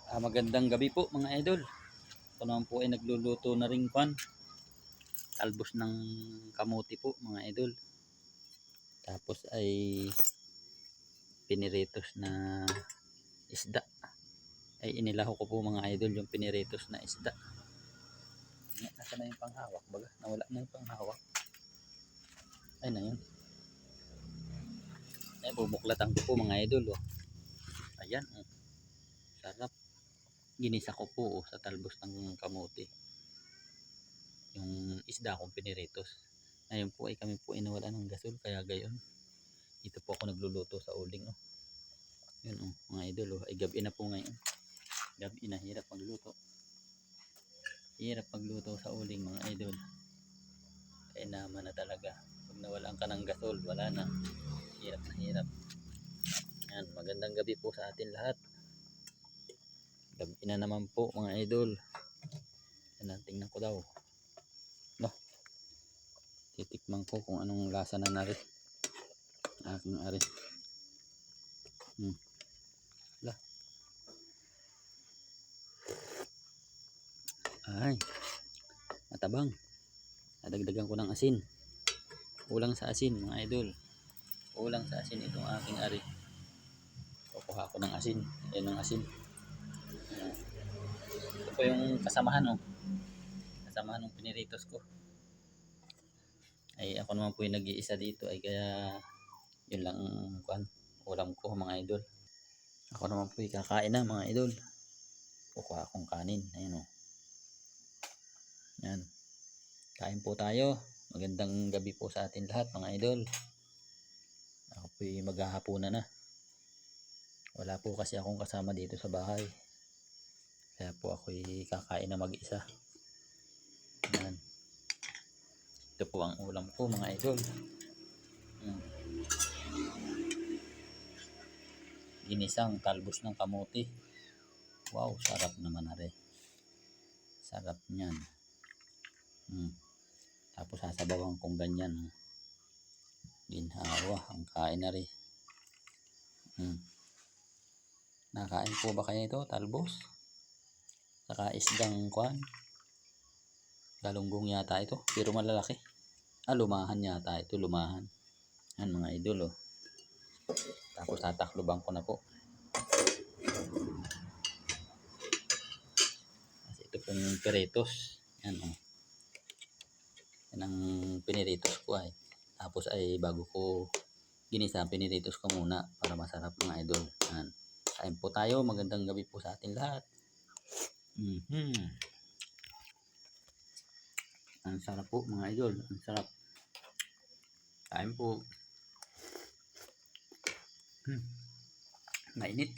Magandang gabi po mga idol. Ako naman po ay nagluluto na rin pan. Talbos ng kamuti po mga idol. Tapos ay piniritos na isda. Ay inilaho ko po mga idol yung piniritos na isda. Nasa na yung panghawak baga? Nawala na yung panghawak. Ay na yun. Ay bubuklatan ko po mga idol. Oh. Ayan. Oh. Sarap. Ginisa ko po sa talbos ng kamuti yung isda kong piniritos. Ngayon po ay kami po inawala ng gasol kaya gayon. Dito po ako nagluluto sa uling. Oh. Yun oh, mga idol. Oh. Ay gabi na po ngayon. Gabi na, hirap magluto. Hirap magluto sa uling mga idol. Kaya naman na talaga. Pag nawalan ka ng gasol, wala na. Hirap na hirap. Yan, magandang gabi po sa atin lahat. Gabi na naman po mga idol. Yan, tingnan ko daw. No. Titikman ko kung anong lasa na nari. Aking ari. Lah. Ay. Matabang. Nadagdagan ko ng asin. Kulang sa asin mga idol. Kulang sa asin itong aking ari. Kukuha ko ng asin. Yan ang asin. Ito po yung kasamahan oh. Kasamahan ng piniritos ko. Ay ako naman po yung nag-iisa dito ay kaya yun lang ang ulam ko mga idol. Ako naman po yung kakain na mga idol. Kukuha akong kanin. Ayan o. Yan. Kain po tayo. Magandang gabi po sa atin lahat mga idol. Ako po yung maghahapunan na. Wala po kasi akong kasama dito sa bahay. Kaya po ako yung kakain na mag-isa. Yan. Ito po ang ulam ko mga idol. Ginisang talbos ng kamuti. Wow, sarap naman na rin. Sarap niyan. Tapos sasabawan kong ganyan. Ginhawa, ang kain na rin. Nakain po ba kayo ito? Talbos? Saka isdang kwan? Galunggong yata ito. Pero malalaki. Lumahan yata ito. Lumahan. Yan mga idol oh. Tapos tatakloban ko na po. Kasi ito pong piritos. Yan oh. Yan ang piniritos ko ay. Tapos ay bago ko ginisa, piniritos ko muna para masarap mga idol. Yan. Kain po tayo. Magandang gabi po sa atin lahat. Ang sarap po mga idol. Ang sarap. Kain po. Mainit.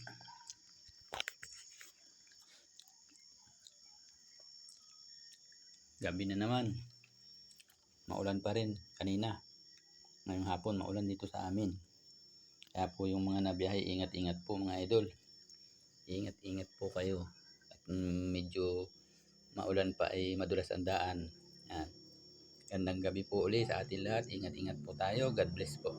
Gabi na naman. Maulan pa rin kanina. Ngayong hapon maulan dito sa amin. Kaya po yung mga nabiyahe, ingat-ingat po mga idol. Ingat-ingat po kayo. At medyo maulan pa ay madulas ang daan. Yan. Gandang gabi po ulit sa atin lahat. Ingat-ingat po tayo. God bless po.